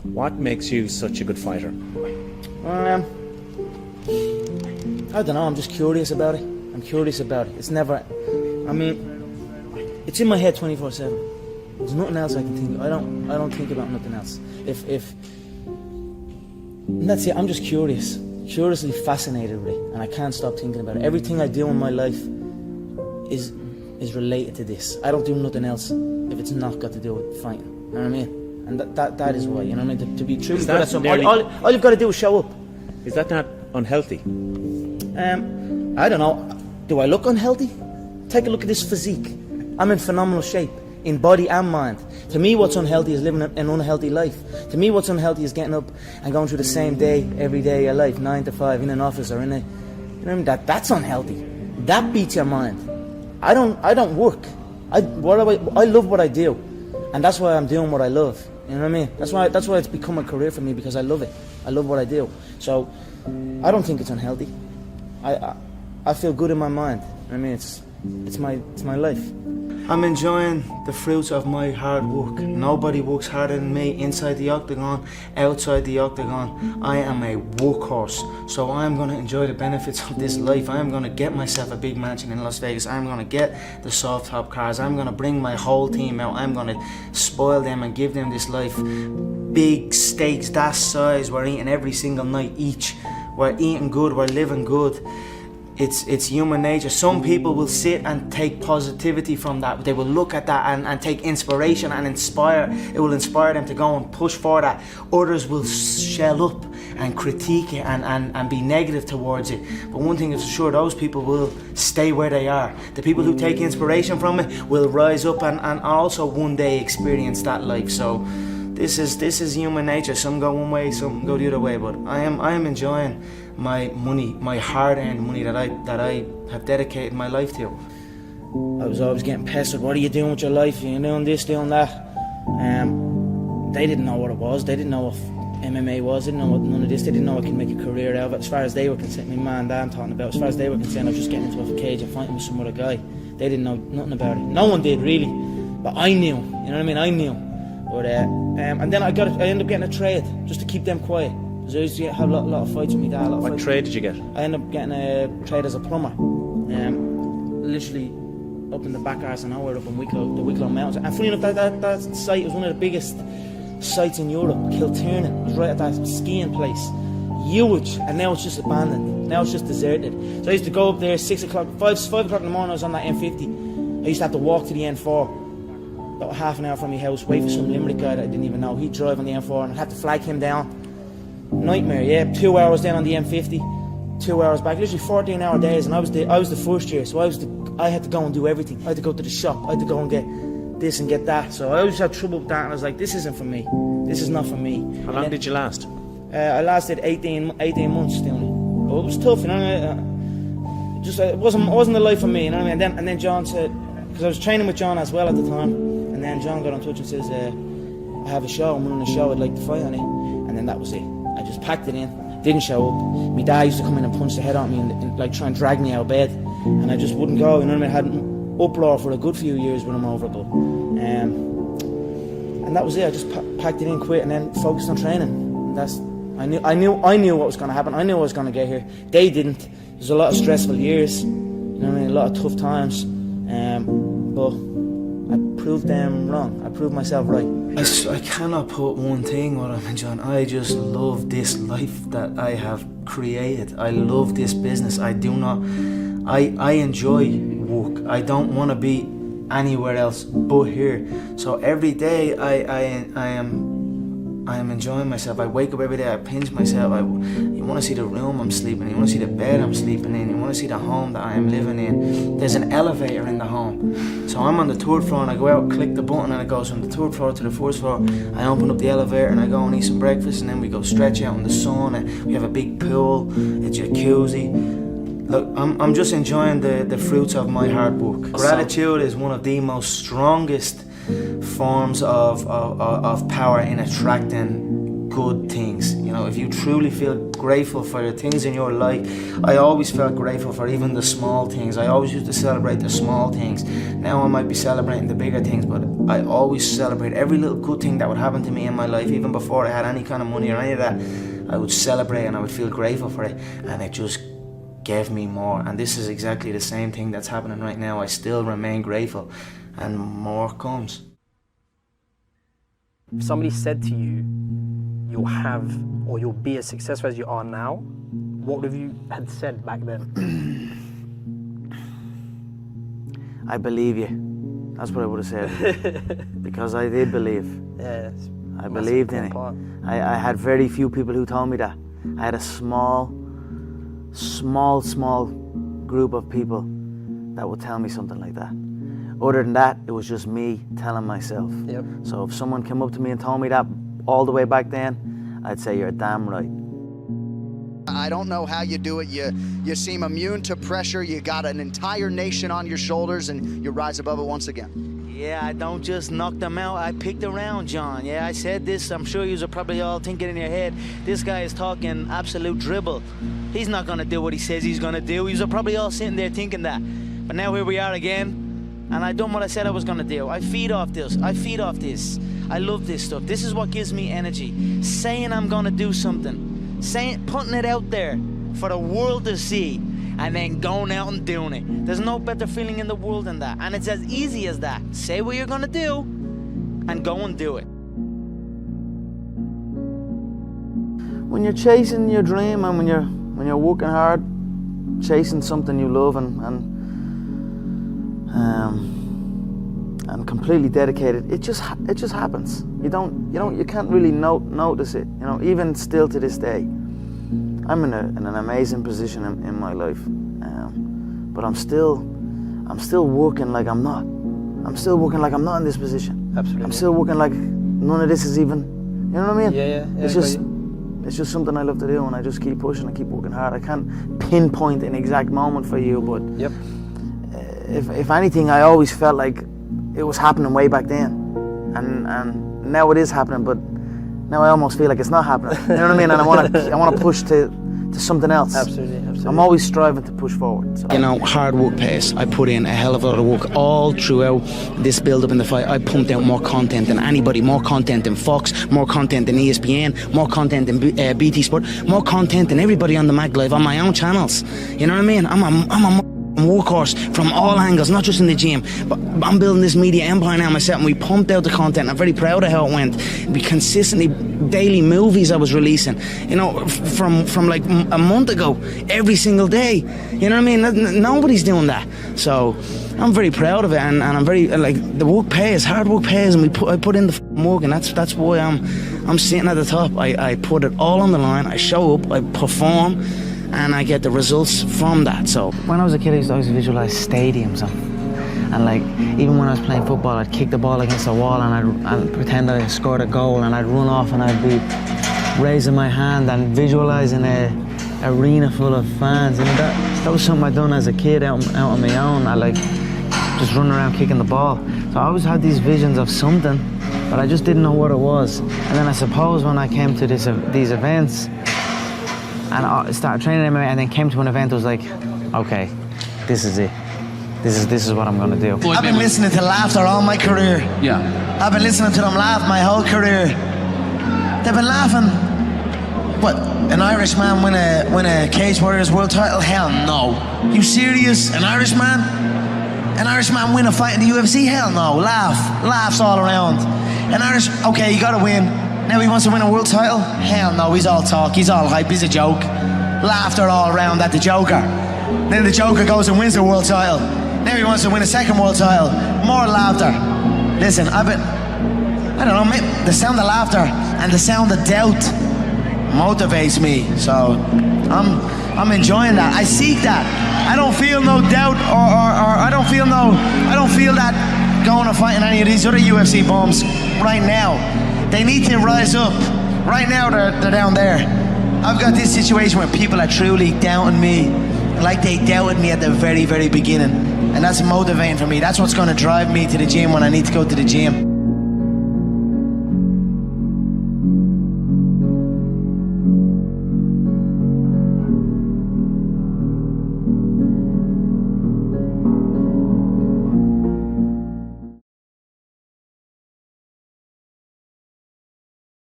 What makes you such a good fighter? I don't know, I'm just curious about it. It's never, I mean, it's in my head 24/7. There's nothing else I can think of. I don't think about nothing else. And that's it, I'm just curiously fascinated with it, and I can't stop thinking about it. Everything I do in my life is related to this. I don't do nothing else if it's not got to do with fighting. You know what I mean? And that is why, you know what I mean? To be true, all you've got to do is show up. Is that not unhealthy? I don't know. Do I look unhealthy? Take a look at this physique. I'm in phenomenal shape, in body and mind. To me, what's unhealthy is living an unhealthy life. To me, what's unhealthy is getting up and going through the same day every day of your life, 9 to 5, in an office or in a, you know what I mean? That's unhealthy. That beats your mind. I don't work. I love what I do, and that's why I'm doing what I love. You know what I mean? That's why it's become a career for me, because I love it. I love what I do. So I don't think it's unhealthy. I feel good in my mind. I mean, it's my life. I'm enjoying the fruits of my hard work. Nobody works harder than me inside the octagon, outside the octagon. I am a workhorse, so I'm going to enjoy the benefits of this life. I'm going to get myself a big mansion in Las Vegas. I'm going to get the soft top cars. I'm going to bring my whole team out. I'm going to spoil them and give them this life. Big steaks that size, we're eating every single night each. We're eating good, we're living good. It's human nature. Some people will sit and take positivity from that. They will look at that and take inspiration and inspire. It will inspire them to go and push for that. Others will shell up and critique it and be negative towards it. But one thing is for sure, those people will stay where they are. The people who take inspiration from it will rise up and also one day experience that life. So this is human nature. Some go one way, some go the other way. But I am enjoying my money, my hard-earned money that I have dedicated my life to. I was always getting pestered. What are you doing with your life? You're doing this, doing that. They didn't know what it was. They didn't know what MMA was. They didn't know what none of this. They didn't know I could make a career out of it. As far as they were concerned, my man and dad I'm talking about. As far as they were concerned, I was just getting into a cage and fighting with some other guy. They didn't know nothing about it. No one did really, but I knew. You know what I mean? I knew. But and then I ended up getting a trade just to keep them quiet. Because I used to have a lot of fights with my dad. What trade did you get? I ended up getting a trade as a plumber. Literally up in the back arse of nowhere, up in the Wicklow Mountains. And funny enough, that site was one of the biggest sites in Europe. Kiltiernan. It was right at that skiing place. Huge. And now it's just abandoned. Now it's just deserted. So I used to go up there 6 o'clock, 5 o'clock in the morning. I was on that M50. I used to have to walk to the N4. About half an hour from my house, wait for some Limerick guy that I didn't even know. He'd drive on the M4 and I'd have to flag him down. Nightmare, yeah. 2 hours down on the M50, 2 hours back. Literally 14-hour days, and I was the first year, so I had to go and do everything. I had to go to the shop, I had to go and get this and get that. So I always had trouble with that, and I was like, this isn't for me. This is not for me. How long did you last? I lasted 18 months doing it. But it was tough, you know. It wasn't the life for me, you know what I mean? And then John said, because I was training with John as well at the time. And then John got in touch and says, I have a show, I'm running a show, I'd like to fight on it. And then that was it. I just packed it in, didn't show up. My dad used to come in and punch the head out of me and like try and drag me out of bed. And I just wouldn't go, you know what I mean? I had an uproar for a good few years when I'm over it. But, and that was it, I just packed it in, quit, and then focused on training. And I knew what was going to happen, I knew I was going to get here. They didn't. There's a lot of stressful years, you know what I mean? A lot of tough times. But I proved them wrong. I proved myself right. I cannot put one thing what I'm enjoying. I just love this life that I have created. I love this business. I enjoy work. I don't want to be anywhere else but here. So every day I am enjoying myself. I wake up every day, I pinch myself. You want to see the room I'm sleeping in, you want to see the bed I'm sleeping in, you want to see the home that I am living in. There's an elevator in the home. So I'm on the third floor and I go out, click the button and it goes from the third floor to the first floor. I open up the elevator and I go and eat some breakfast, and then we go stretch out in the sun, and we have a big pool, a jacuzzi. Look, I'm just enjoying the fruits of my hard work. Gratitude is one of the most strongest forms of power in attracting good things. You know, if you truly feel grateful for the things in your life, I always felt grateful for even the small things. I always used to celebrate the small things. Now I might be celebrating the bigger things, but I always celebrate every little good thing that would happen to me in my life. Even before I had any kind of money or any of that, I would celebrate and I would feel grateful for it, and it just gave me more. And this is exactly the same thing that's happening right now. I still remain grateful, and more comes. If somebody said to you, you'll have or you'll be as successful as you are now, what would you had said back then? I believe you. That's what I would have said. Because I did believe. Yeah, I believed in it. I had very few people who told me that. I had a small group of people that would tell me something like that. Other than that, it was just me telling myself. Yep. So if someone came up to me and told me that all the way back then, I'd say, you're damn right. I don't know how you do it. You seem immune to pressure. You got an entire nation on your shoulders, and you rise above it once again. Yeah, I don't just knock them out. I picked around, John. Yeah, I said this. I'm sure you're probably all thinking in your head, this guy is talking absolute dribble. He's not going to do what he says he's going to do. You're probably all sitting there thinking that. But now here we are again. And I done what I said I was gonna do. I feed off this. I love this stuff. This is what gives me energy. Saying I'm gonna do something. Putting it out there for the world to see, and then going out and doing it. There's no better feeling in the world than that. And it's as easy as that. Say what you're gonna do, and go and do it. When you're chasing your dream, and when you're working hard, chasing something you love, and completely dedicated, it just happens. You can't really notice it. You know, even still to this day, I'm in an amazing position in my life, but I'm still working like I'm not. I'm still working like I'm not in this position. Absolutely. I'm still working like none of this is even. You know what I mean? Yeah. It's just something I love to do, and I just keep pushing and keep working hard. I can't pinpoint an exact moment for you, but yep. If anything, I always felt like it was happening way back then, and now it is happening. But now I almost feel like it's not happening. You know what I mean? And I want to push to something else. Absolutely. I'm always striving to push forward. So. You know, hard work pays. I put in a hell of a lot of work all throughout this build-up in the fight. I pumped out more content than anybody, more content than Fox, more content than ESPN, more content than BT Sport, more content than everybody on the Mag Live on my own channels. You know what I mean? I'm a workhorse from all angles, not just in the gym, but I'm building this media empire now myself, and we pumped out the content. I'm very proud of how it went. We consistently, daily movies I was releasing, you know, from like a month ago, every single day. You know what I mean? Nobody's doing that. So I'm very proud of it, and I'm very, like, the work pays, hard work pays, and I put in the work, and that's why I'm sitting at the top. I put it all on the line. I show up, I perform, and I get the results from that. So when I was a kid, I used to always visualize stadiums, and like, even when I was playing football, I'd kick the ball against the wall, and I'd pretend that I scored a goal, and I'd run off, and I'd be raising my hand and visualizing a arena full of fans. And that was something I'd done as a kid out on my own. I like just running around kicking the ball. So I always had these visions of something, but I just didn't know what it was. And then I suppose when I came to these events, and I started training MMA, and then came to an event, it was like, okay, this is it. This is what I'm gonna do. I've been listening to laughter all my career. Yeah. I've been listening to them laugh my whole career. They've been laughing. What, an Irishman win a Cage Warriors world title? Hell no. You serious? An Irishman? An Irishman win a fight in the UFC? Hell no. Laughs all around. Okay, you gotta win. Now he wants to win a world title? Hell no, he's all talk, he's all hype, he's a joke. Laughter all around at the Joker. Then the Joker goes and wins the world title. Now he wants to win a second world title. More laughter. Listen, I don't know, maybe the sound of laughter and the sound of doubt motivates me. So I'm enjoying that. I seek that. I don't feel no doubt or I don't feel that going to fight in any of these other UFC bums right now. They need to rise up. Right now they're down there. I've got this situation where people are truly doubting me, like they doubted me at the very, very beginning. And that's motivating for me. That's what's going to drive me to the gym when I need to go to the gym.